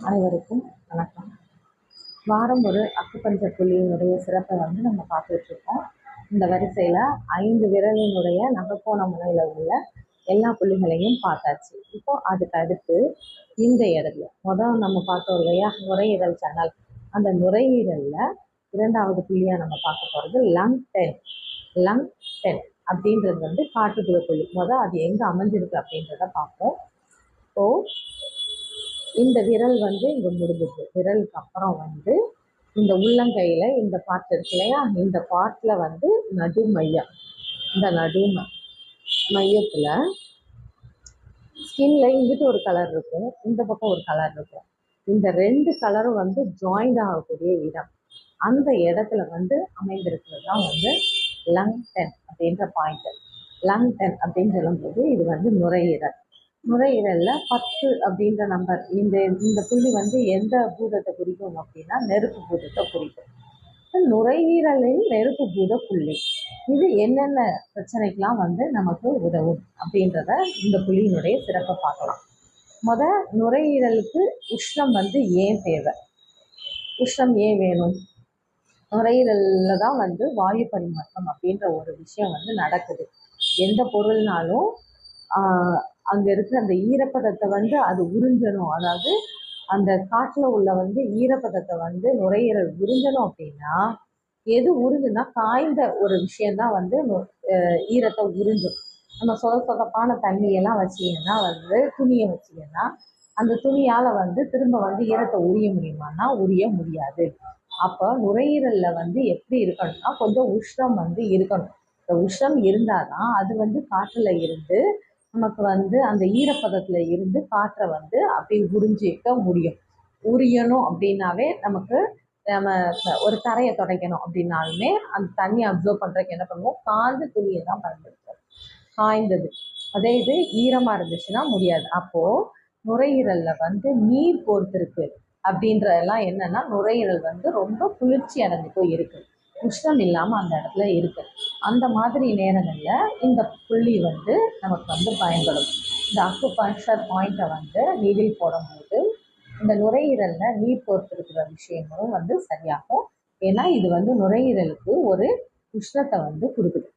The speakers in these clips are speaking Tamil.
அனைவருக்கும் வணக்கம். வாரம் ஒரு அக்குபஞ்சர் புள்ளியினுடைய சிறப்பை நம்ம பார்த்துட்ருக்கோம். இந்த வரிசையில் 5 விரலினுடைய நகக்கோண முனையில் உள்ள எல்லா புள்ளிகளையும் பார்த்தாச்சு. இப்போ அதுக்கு அடுத்து இந்த இடத்துல நம்ம பார்த்தோம் இல்லையா, நுரையீரல் சேனல். அந்த நுரையீரலில் 2வது புள்ளியாக நம்ம பார்க்க போகிறது லங் 10 அப்படின்றது காட்டுப்புற புள்ளி. அது எங்கே அமைஞ்சிருக்கு அப்படின்றத பார்ப்போம். ஸோ இந்த விரல் இங்கே முடிஞ்சிருக்கு. விரலுக்கு அப்புறம் இந்த உள்ளங்கையில் இந்த பார்ட் இருக்கு இல்லையா, இந்த பார்ட்டில் நடு மையம், இந்த நடு மையத்தில் ஸ்கின்ல இங்கிட்டு ஒரு கலர் இருக்கும், இந்த பக்கம் ஒரு கலர் இருக்கும். இந்த 2 கலரும் ஜாயிண்ட் ஆகக்கூடிய இடம். அந்த இடத்துல அமைந்திருக்கிறது தான் லங் 10 அப்படின்ற பாயிண்ட். லங் 10 அப்படின்னு சொல்லும்போது இது நுரையீரல். நுரையீரலில் 10 அப்படின்ற நம்பர், இந்த புள்ளி எந்த பூதத்தை குறிக்கும் அப்படின்னா நெருப்பு பூதத்தை குறிக்கும். நுரையீரலின் நெருப்பு பூத புள்ளி இது என்னென்ன பிரச்சனைக்கெல்லாம் நமக்கு உதவும் அப்படின்றத இந்த புள்ளியினுடைய சிறப்பை பார்க்கலாம். நுரையீரலுக்கு உஷ்ணம் ஏன் தேவை, உஷ்ணம் ஏன் வேணும்? நுரையீரலில் தான் வாயு பரிமாற்றம் அப்படின்ற ஒரு விஷயம் நடக்குது. எந்த பொருள்னாலும் அங்கே இருக்கிற அந்த ஈரப்பதத்தை அது உறிஞ்சணும். அதாவது அந்த காற்றில் உள்ள ஈரப்பதத்தை நுரையீரல் உறிஞ்சணும். அப்படின்னா எது உறிஞ்சுன்னா காய்ந்த ஒரு விஷயந்தான் ஈரத்தை உறிஞ்சும். நம்ம சொதப்பான தண்ணியெல்லாம் வச்சிங்கன்னா துணியை வச்சிங்கன்னா அந்த துணியால் திரும்ப ஈரத்தை உரிய முடியுமான்னா உரிய முடியாது. அப்போ நுரையீரலில் எப்படி இருக்கணும்னா கொஞ்சம் உஷ்ணம் இருக்கணும். இந்த உஷ்ணம் இருந்தால் தான் அது காற்றில் இருந்து நமக்கு அந்த ஈரப்பதத்தில் இருந்து காற்றை அப்படி உறிஞ்சிக்க முடியும். உரியணும் அப்படின்னாவே நமக்கு நம்ம ஒரு தரையை துடைக்கணும் அப்படின்னாலுமே அந்த தண்ணி அப்சர்வ் பண்ணுறதுக்கு என்ன பண்ணுவோம், காய்ந்த துணியை தான் பயன்படுத்துவோம். காய்ந்தது. அதே இது ஈரமாக இருந்துச்சுன்னா முடியாது. அப்போது நுரையீரலில் நீர் கோர்த்துருக்கு அப்படின்றதெல்லாம் என்னென்னா நுரையீரல் ரொம்ப குளிர்ச்சி அடைஞ்சு போய் இருக்குது, உஷ்ணம் இல்லாமல் அந்த இடத்துல இருக்குது. அந்த மாதிரி நேரங்களில் இந்த புள்ளி நமக்கு பயன்படும். இந்த அக்குபஞ்சர் பாயிண்ட்டை நீடில் போடும்போது இந்த நுரையீரலில் நீர் கோர்த்துருக்கிற விஷயங்களும் சரியாகும். ஏன்னா இது நுரையீரலுக்கு ஒரு உஷ்ணத்தை கொடுக்குது.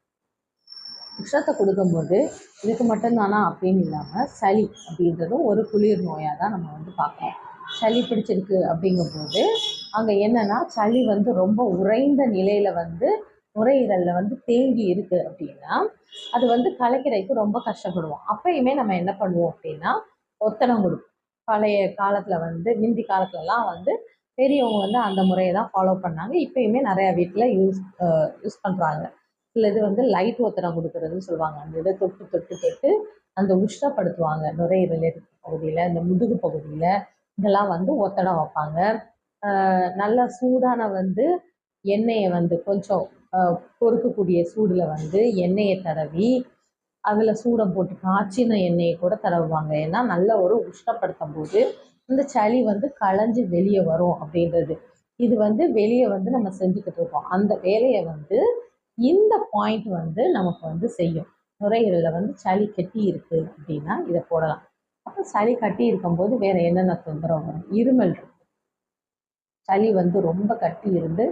உஷ்ணத்தை கொடுக்கும்போது இதுக்கு மட்டும்தானா அப்படின்னு இல்லாமல் சளி அப்படின்றதும் ஒரு குளிர் நோயாக தான் நம்ம பார்க்கலாம். சளி பிடிச்சிருக்கு அப்படிங்கும்போது அங்கே என்னென்னா சளி ரொம்ப உறைந்த நிலையில் நுரையீரலில் தேங்கி இருக்குது அப்படின்னா அது கலைக்கிறதுக்கு ரொம்ப கஷ்டப்படுவோம். அப்பயுமே நம்ம என்ன பண்ணுவோம் அப்படின்னா ஒத்தடம் கொடுப்போம். பழைய காலத்தில் முந்தி காலத்துலலாம் பெரியவங்க அந்த முறையை தான் ஃபாலோ பண்ணாங்க. இப்போயுமே நிறையா வீட்டில் யூஸ் பண்ணுறாங்க. இல்லை இது லைட் ஒத்தடம் கொடுக்குறதுன்னு சொல்லுவாங்க. அந்த இதை தொட்டு தொட்டு தொட்டு அந்த உஷ்ணப்படுத்துவாங்க. நுரையீரல் பகுதியில், இந்த முதுகு பகுதியில் இதெல்லாம் ஒத்தடம் வைப்பாங்க. நல்ல சூடான எண்ணெயை கொஞ்சம் பொறுக்கக்கூடிய சூடில் எண்ணெயை தடவி அதில் சூடம் போட்டு காய்ச்சின எண்ணெயை கூட தடவுவாங்க. ஏன்னா நல்ல ஒரு உஷ்ணப்படுத்தும் போது இந்த சளி களைஞ்சி வெளியே வரும் அப்படின்றது. இது வெளியே நம்ம செஞ்சுக்கிட்டு இருக்கோம். அந்த வேலையை இந்த பாயிண்ட் நமக்கு செய்யும். நுரையீரலில் சளி கட்டி இருக்குது அப்படின்னா இதை போடலாம். அப்போ சளி கட்டி இருக்கும்போது வேறு என்னென்ன தொந்தரவு வரும்? இருமல் இருக்கும். சளி ரொம்ப கட்டி இருந்து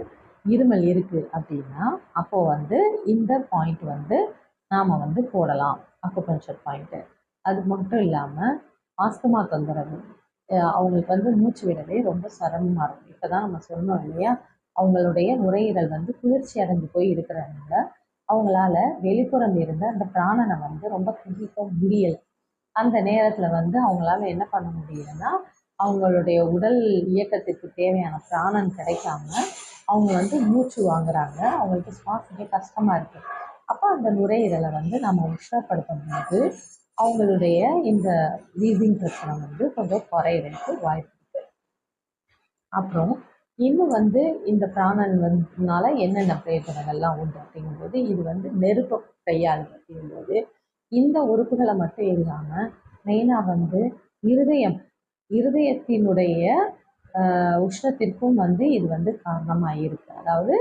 இருமல் இருக்குது அப்படின்னா அப்போது இந்த பாயிண்ட் நாம் போடலாம், அக்குபஞ்சர் பாயிண்ட்டு. அது மட்டும் இல்லாமல் ஆஸ்துமா தொந்தரவு, அவங்களுக்கு மூச்சு விடவே ரொம்ப சிரமமாக இருக்கும். இப்போ தான் நம்ம சொன்னோம் இல்லையா, அவங்களுடைய நுரையீரல் குளிர்ச்சி அடைஞ்சு போய் இருக்கிறதுனால அவங்களால வெளிப்புறம் இருந்த அந்த பிராணனை ரொம்ப குடிக்க முடியலை. அந்த நேரத்தில் அவங்களால என்ன பண்ண முடியலைன்னா அவங்களுடைய உடல் இயக்கத்திற்கு தேவையான பிராணன் கிடைக்காம அவங்க மூச்சு வாங்குறாங்க. அவங்களுக்கு சுவாசிக்க கஷ்டமாக இருக்குது. அப்போ அந்த நுரையீரலை நம்ம உஷ்ணப்படுத்தும் போது அவங்களுடைய இந்த வீசிங் பிரச்சனை கொஞ்சம் குறையிறதுக்கு வாய்ப்பு இருக்குது. அப்புறம் இன்னும் இந்த பிராணனால என்னென்ன பிரயோஜனங்கள்லாம் உண்டு அப்படிங்கும்போது இது நெருப்பு கையாளுது அப்படிங்கும்போது இந்த உறுப்புகளை மட்டும் இல்லாமல் மெயினாக இருதயத்தினுடைய உஷ்ணத்திற்கும் இது காரணமாக இருக்குது. அதாவது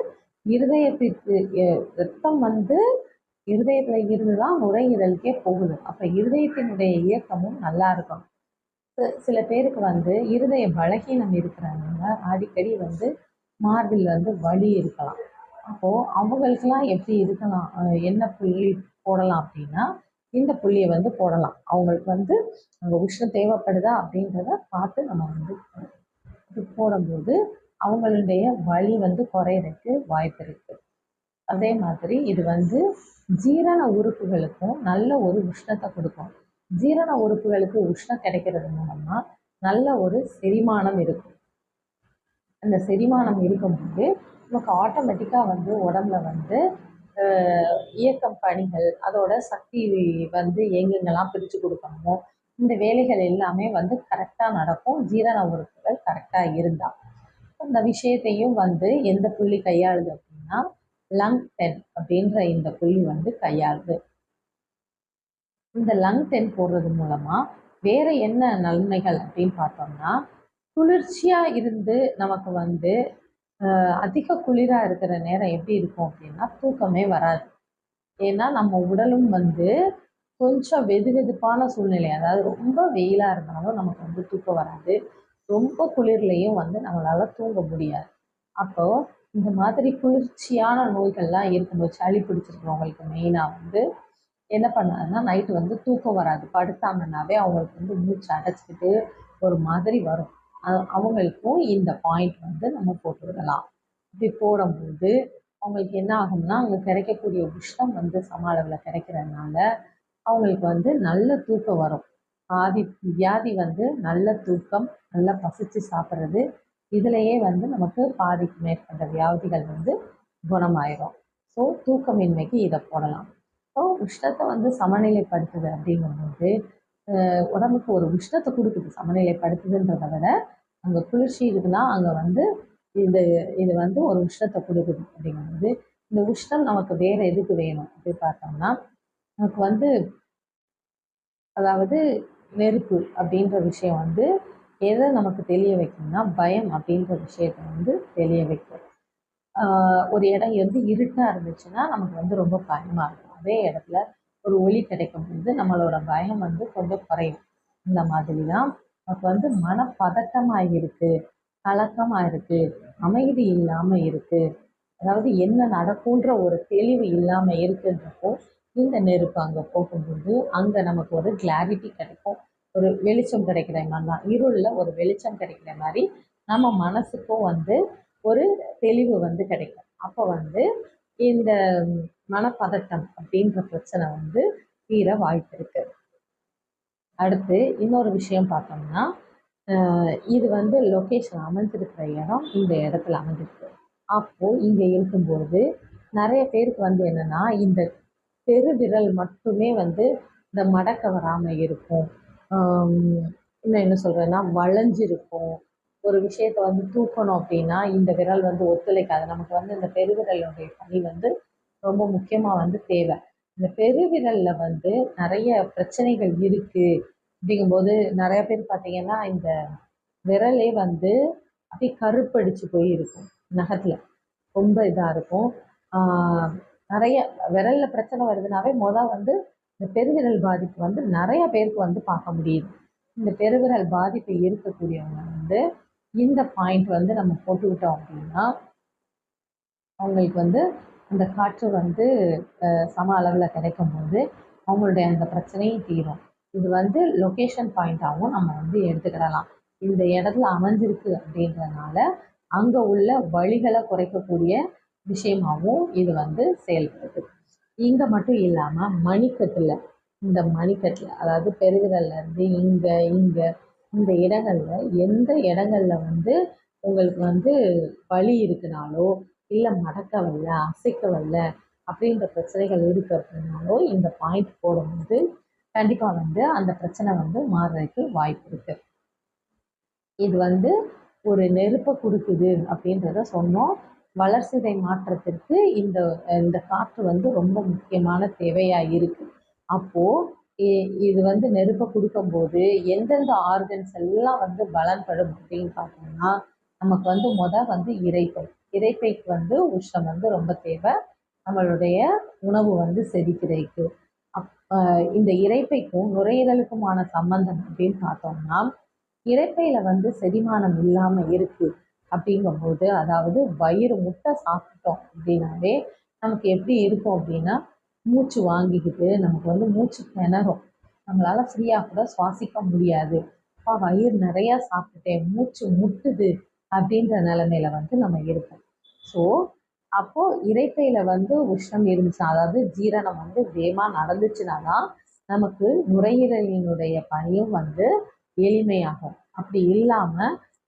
இருதயத்திற்கு ரத்தம் இருதயத்தில் இருந்து தான் நுரையீரலுக்கே போகுது. அப்போ இருதயத்தினுடைய இயக்கமும் நல்லா இருக்கணும். சில பேருக்கு வந்து இருதய பலகீனம் இருக்கிறவங்க அடிக்கடி வந்து மார்பில் வந்து வலி இருக்கலாம். அப்போ அவங்களுக்கெல்லாம் எப்படி இருக்கலாம், என்ன புள்ளி போடலாம் அப்படின்னா, இந்த புள்ளிய வந்து போடலாம். அவங்களுக்கு வந்து அங்க உஷ்ணம் தேவைப்படுதா அப்படின்றத பார்த்து நம்ம வந்து இது போடும்போது, அவங்களுடைய வலி வந்து குறையறதுக்கு வாய்ப்பு இருக்கு. அதே மாதிரி இது வந்து ஜீரண உறுப்புகளுக்கும் நல்ல ஒரு உஷ்ணத்தை கொடுக்கும். ஜீரண உறுப்புகளுக்கு உஷ்ணம் கிடைக்கிறது மூலமா நல்ல ஒரு செரிமானம் இருக்கும். அந்த செரிமானம் இருக்கும்போது நமக்கு ஆட்டோமேட்டிக்காக வந்து உடம்புல வந்து இயக்கம் பணிகள் அதோட சக்தி வந்து எங்கெங்கெல்லாம் பிரித்து கொடுக்கணுமோ இந்த வேலைகள் எல்லாமே வந்து கரெக்டாக நடக்கும், ஜீரண உறுப்புகள் கரெக்டாக இருந்தால். இந்த விஷயத்தையும் வந்து எந்த புள்ளி கையாளுது அப்படின்னா, லங் 10 அப்படின்ற இந்த புள்ளி வந்து கையாளுது. இந்த லங் 10 போடுறது மூலமா வேற என்ன நன்மைகள் அப்படின்னு பார்த்தோம்னா, குளிர்ச்சியா இருந்து நமக்கு வந்து அதிக குளிரா இருக்கிற நேரம் எப்படி இருக்கும் அப்படின்னா தூக்கமே வராது. ஏன்னா நம்ம உடலும் வந்து கொஞ்சம் வெதுவெதுப்பான சூழ்நிலை, அதாவது ரொம்ப வெயிலா இருந்தாலும் நமக்கு வந்து தூக்கம் வராது, ரொம்ப குளிர்லையும் வந்து நம்மளால தூங்க முடியாது. அப்போ இந்த மாதிரி குளிர்ச்சியான நோய்கள்லாம் இருக்கும்போது சளி பிடிச்சிருக்கிறவங்களுக்கு மெயினா வந்து என்ன பண்ணாதுன்னா நைட்டு வந்து தூக்கம் வராது, படுத்தாங்கன்னாவே அவங்களுக்கு வந்து மூச்சு அடைச்சிக்கிட்டு ஒரு மாதிரி வரும். அவங்களுக்கும் இந்த பாயிண்ட் வந்து நம்ம போட்டு விடலாம். இப்படி போடும்போது அவங்களுக்கு என்ன ஆகும்னா அங்கே கிடைக்கக்கூடிய உஷ்ணம் வந்து சம அளவில் கிடைக்கிறதுனால அவங்களுக்கு வந்து நல்ல தூக்கம் வரும். பாதி வியாதி வந்து நல்ல தூக்கம், நல்லா பசிச்சு சாப்பிட்றது, இதுலேயே வந்து நமக்கு பாதிக்கு மேற்பட்ட வியாதிகள் வந்து குணமாயிரும். ஸோ தூக்கமின்மைக்கு இதை போடலாம். ஸோ உஷ்ணத்தை வந்து சமநிலைப்படுத்துது அப்படிங்கும்போது உடம்புக்கு ஒரு உஷ்ணத்தை கொடுக்குது. சமநிலைப்படுத்துதுன்றதை விட அங்கே குளிர்ச்சி இருக்குன்னா அங்கே வந்து இது இது வந்து ஒரு உஷ்ணத்தை கொடுக்குது அப்படிங்கும்போது, இந்த உஷ்ணம் நமக்கு வேற எதுக்கு வேணும் அப்படி பார்த்தோம்னா, நமக்கு வந்து அதாவது நெருப்பு அப்படின்ற விஷயம் வந்து எதை நமக்கு தெரிய வைக்கும்னா, பயம் அப்படின்ற விஷயத்த வந்து தெரிய வைக்கும். ஒரு இடம் வந்து இருட்டாக இருந்துச்சுன்னா நமக்கு வந்து ரொம்ப பயமாக இருக்கும். அதே இடத்துல ஒரு ஒளி கிடைக்கும் போது நம்மளோட பயம் வந்து கொஞ்சம் குறையும். இந்த மாதிரி தான் நமக்கு வந்து மனப்பதட்டமாக இருக்குது, கலக்கமாக இருக்குது, அமைதி இல்லாமல் இருக்குது, அதாவது என்ன நடக்குன்ற ஒரு தெளிவு இல்லாமல் இருக்குன்றப்போ இந்த நெருப்பு அங்கே போகும்போது அங்கே நமக்கு ஒரு கிளாரிட்டி கிடைக்கும், ஒரு வெளிச்சம் கிடைக்கிற மாதிரி தான், இருளில் ஒரு வெளிச்சம் கிடைக்கிற மாதிரி நம்ம மனசுக்கும் வந்து ஒரு தெளிவு வந்து கிடைக்கும். அப்போ வந்து இந்த மனப்பதட்டம் அப்படின்ற பிரச்சனை வந்து தீர வாய்ப்பு இருக்கு. அடுத்து இன்னொரு விஷயம் பார்த்தோம்னா, இது வந்து லொக்கேஷன் அமைஞ்சிருக்கிற இடம் இந்த இடத்துல அமைஞ்சிருக்கு. அப்போ இங்கே இருக்கும்போது நிறைய பேருக்கு வந்து என்னன்னா இந்த பெருவிரல் மட்டுமே வந்து இந்த மடக்க வராமல் இருக்கும். இன்னும் என்ன சொல்கிறேன்னா வளைஞ்சிருக்கும். ஒரு விஷயத்த வந்து தூக்கணும் அப்படின்னா இந்த விரல் வந்து ஒத்துழைக்காது. நமக்கு வந்து இந்த பெருவிரலுடைய பணி வந்து ரொம்ப முக்கியமாக வந்து தேவை. இந்த பெருவிரலில் வந்து நிறைய பிரச்சனைகள் இருக்குது அப்படிங்கும்போது நிறைய பேர் பார்த்தீங்கன்னா இந்த விரலே வந்து அப்படியே கருப்படிச்சு போய் இருக்கும் நகத்தில், ரொம்ப இதாக இருக்கும். நிறைய விரலில் பிரச்சனை வருதுனாவே வந்து இந்த பெருவிரல் பாதிப்பு வந்து நிறைய பேருக்கு வந்து பார்க்க முடியுது. இந்த பெருவிரல் பாதிப்பு இருக்கக்கூடியவங்க வந்து இந்த பாயிண்ட் வந்து நம்ம போட்டுக்கிட்டோம் அப்படின்னா அவங்களுக்கு வந்து அந்த காற்று வந்து சம அளவில் கிடைக்கும் போது அவங்களுடைய அந்த பிரச்சனையும் தீரும். இது வந்து லொக்கேஷன் பாயிண்ட்டாகவும் நம்ம வந்து எடுத்துக்கிடலாம். இந்த இடத்துல அமைஞ்சிருக்கு அப்படின்றதுனால அங்கே உள்ள வலிகளை குறைக்கக்கூடிய விஷயமாகவும் இது வந்து செயல்படுது. இங்கே மட்டும் இல்லாமல் மணிக்கட்டில், இந்த மணிக்கட்டில் அதாவது பெருவிரல்லேருந்து இங்கே இந்த இடங்களில் எந்த இடங்களில் வந்து உங்களுக்கு வந்து வலி இருக்குனாலோ இல்லை மடக்க வரல, அசைக்க வரல அப்படின்ற பிரச்சனைகள் இருக்குது அப்படின்னாலோ இந்த பாயிண்ட் போடும்போது கண்டிப்பாக வந்து அந்த பிரச்சனை வந்து மாறுறதுக்கு வாய்ப்பு இருக்குது. இது வந்து ஒரு நெருப்பை கொடுக்குது அப்படின்றத சொன்னோம். வளர்சிதை மாற்றத்திற்கு இந்த இந்த காற்று வந்து ரொம்ப முக்கியமான தேவையாக இருக்குது. அப்போது இது வந்து நெருப்பை கொடுக்கும்போது எந்தெந்த ஆர்கன்ஸ் எல்லாம் வந்து பலன்படும் அப்படின்னு பார்த்தோம்னா, நமக்கு வந்து வந்து இரைப்பைக்கு வந்து உஷ்ணம் வந்து ரொம்ப தேவை, நம்மளுடைய உணவு வந்து செரிக்கிறதுக்கு. இந்த இரைப்பைக்கும் நுரையீரலுக்குமான சம்பந்தம் அப்படின்னு பார்த்தோம்னா, இரைப்பையில வந்து செரிமானம் இல்லாமல் இருக்கு அப்படிங்கும்போது, அதாவது வயிறு முட்டை சாப்பிட்டோம் அப்படின்னாவே நமக்கு எப்படி இருக்கும் அப்படின்னா, மூச்சு வாங்கிக்கிட்டு நமக்கு வந்து மூச்சு திணறும். நம்மளால ஃப்ரீயாக கூட சுவாசிக்க முடியாது. அப்பா வயிறு நிறையா சாப்பிட்டுட்டேன், மூச்சு முட்டுது அப்படின்ற நிலைமையில வந்து நம்ம இருப்போம். ஸோ அப்போ இரைப்பையில வந்து உஷ்ணம் இருந்துச்சு, அதாவது ஜீரணம் வந்து வேகமா நடந்துச்சுன்னா தான் நமக்கு நுரையீரலினுடைய பணியும் வந்து எளிமையாகும். அப்படி இல்லாம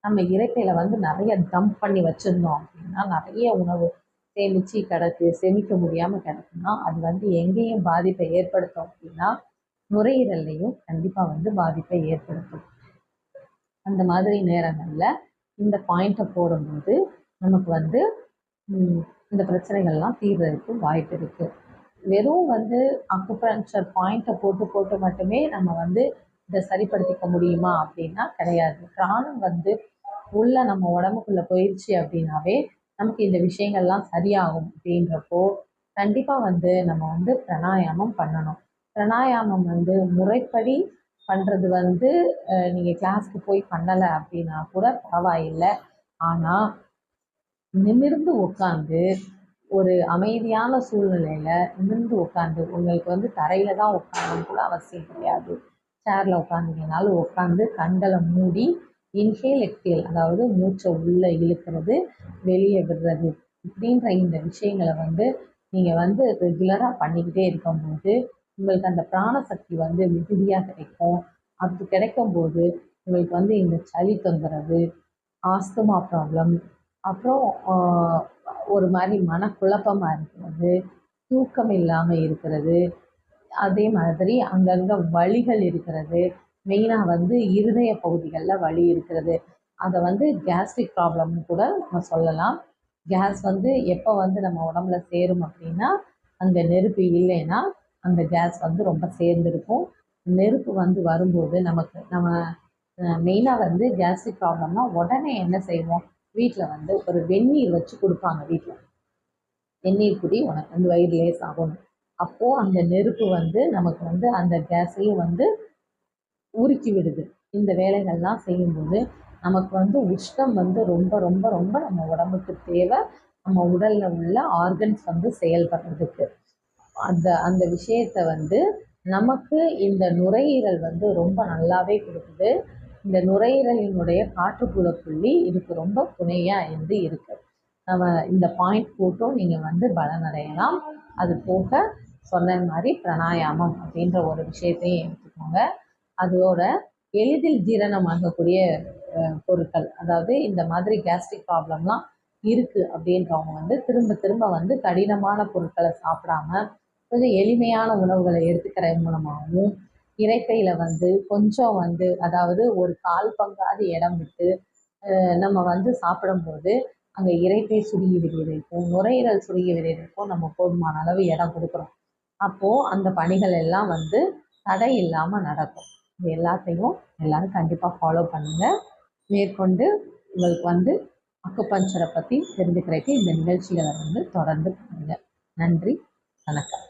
நம்ம இரைப்பையில வந்து நிறைய டம்ப் பண்ணி வச்சிருந்தோம் அப்படின்னா, நிறைய உணவு சேமிச்சு கிடக்கு, செமிக்க முடியாம கிடக்குன்னா, அது வந்து எங்கேயும் பாதிப்பை ஏற்படுத்தும் அப்படின்னா, நுரையீரல்லையும் கண்டிப்பா வந்து பாதிப்பை ஏற்படுத்தும். அந்த மாதிரி நேரங்கள்ல இந்த பாயிண்ட்டை போடும்போது நமக்கு வந்து இந்த பிரச்சனைகள்லாம் தீர்றதுக்கு வாய்ப்பு இருக்கு. வெறும் வந்து அக்குபஞ்சர் பாயிண்ட்டை போட்டு போட்டு மட்டுமே நம்ம வந்து இதை சரிப்படுத்திக்க முடியுமா அப்படின்னா கிடையாது. பிராணம் வந்து உள்ள நம்ம உடம்புக்குள்ள போயிடுச்சு அப்படின்னாவே நமக்கு இந்த விஷயங்கள்லாம் சரியாகும். அப்படின்றப்போ கண்டிப்பா வந்து நம்ம வந்து பிராணாயாமம் பண்ணணும். பிராணாயாமம் வந்து முறைப்படி பண்றது வந்து நீங்க கிளாஸ்க்கு போய் பண்ணலை அப்படின்னா கூட பரவாயில்லை. ஆனா நிமிர்ந்து உட்காந்து ஒரு அமைதியான சூழ்நிலையில நிமிர்ந்து உட்காந்து, உங்களுக்கு வந்து தரையில தான் உட்காரணும்னு கூட அவசியம் கிடையாது. சேர்ல உட்காந்தீங்கனாலும் உட்காந்து கண்களை மூடி இன்ஹேல் எக்ஸ்ஹேல், அதாவது மூச்சை உள்ள இழுக்கிறது வெளியே விடுறது இப்படின்ற இந்த விஷயங்களை வந்து நீங்கள் வந்து ரெகுலராக பண்ணிக்கிட்டே இருக்கும்போது உங்களுக்கு அந்த பிராணசக்தி வந்து மிகுதியாக கிடைக்கும். அப்படி கிடைக்கும்போது உங்களுக்கு வந்து இந்த சளி தொந்தரவு, ஆஸ்துமா ப்ராப்ளம், அப்புறம் ஒரு மாதிரி மனக்குழப்பமா இருக்கிறது, தூக்கம் இல்லாமல் இருக்கிறது, அதே மாதிரி அங்கங்கே வலிகள் இருக்கிறது, மெயினாக வந்து இருதய பகுதிகளில் வலி இருக்கிறது. அதை வந்து கேஸ்ட்ரிக் ப்ராப்ளம்னு கூட நம்ம சொல்லலாம். கேஸ் வந்து எப்போ வந்து நம்ம உடம்புல சேரும் அப்படின்னா, அங்கே நெருப்பு இல்லைன்னா அந்த கேஸ் வந்து ரொம்ப சேர்ந்துருக்கும். நெருப்பு வந்து வரும்போது நமக்கு நம்ம மெயினாக வந்து கேஸ்ட்ரிக் ப்ராப்ளம்னா உடனே என்ன செய்வோம், வீட்டில் வந்து ஒரு வெந்நீர் வச்சு கொடுப்பாங்க. வீட்டில் வெந்நீர் குடி, உனக்கு வந்து வயிறு லேஸ் ஆகணும். அப்போது அந்த நெருப்பு வந்து நமக்கு வந்து அந்த கேஸையும் வந்து உருக்கி விடுது. இந்த வேலைகள்லாம் செய்யும்போது நமக்கு வந்து உஷ்ணம் வந்து ரொம்ப ரொம்ப ரொம்ப நம்ம உடம்புக்கு தேவை. நம்ம உடலில் உள்ள ஆர்கன்ஸ் வந்து செயல்படுறதுக்கு அந்த அந்த விஷயத்தை வந்து நமக்கு இந்த நுரையீரல் வந்து ரொம்ப நல்லாவே கொடுக்குது. இந்த நுரையீரலினுடைய காற்றுப்புற புள்ளி இதுக்கு ரொம்ப துணையாக இருந்து இருக்குது. நம்ம இந்த பாயிண்ட் போட்டும் நீங்கள் வந்து பலனடையலாம். அது போக சொன்ன மாதிரி பிராணாயாமம் அப்படின்ற ஒரு விஷயத்தையும் எடுத்துக்கோங்க. அதோட எளிதில் ஜீரணமாகக்கூடிய பொருட்கள், அதாவது இந்த மாதிரி கேஸ்ட்ரிக் ப்ராப்ளம்லாம் இருக்குது அப்படின்றவங்க வந்து திரும்ப திரும்ப வந்து கடினமான பொருட்களை சாப்பிடாம கொஞ்சம் எளிமையான உணவுகளை எடுத்துக்கிற மூலமாகவும், இரைப்பையில் வந்து கொஞ்சம் வந்து அதாவது ஒரு கால் பங்காவது இடம் விட்டு நம்ம வந்து சாப்பிடும்போது அங்கே இரைப்பை சுருங்கி விடுவதற்கும் நுரையீரல் சுருங்கி விடுவதற்கும் நம்ம போதுமான அளவு இடம் கொடுக்குறோம். அப்போது அந்த பணிகள் எல்லாம் வந்து தடை இல்லாமல் நடக்கும். இது எல்லாத்தையும் எல்லாரும் கண்டிப்பாக ஃபாலோ பண்ணுங்கள். மேற்கொண்டு உங்களுக்கு வந்து அக்குபஞ்சரை பற்றி தெரிஞ்சுக்கிறதுக்கு இந்த நிகழ்ச்சிகளை வந்து தொடர்ந்து பண்ணுங்கள். நன்றி, வணக்கம்.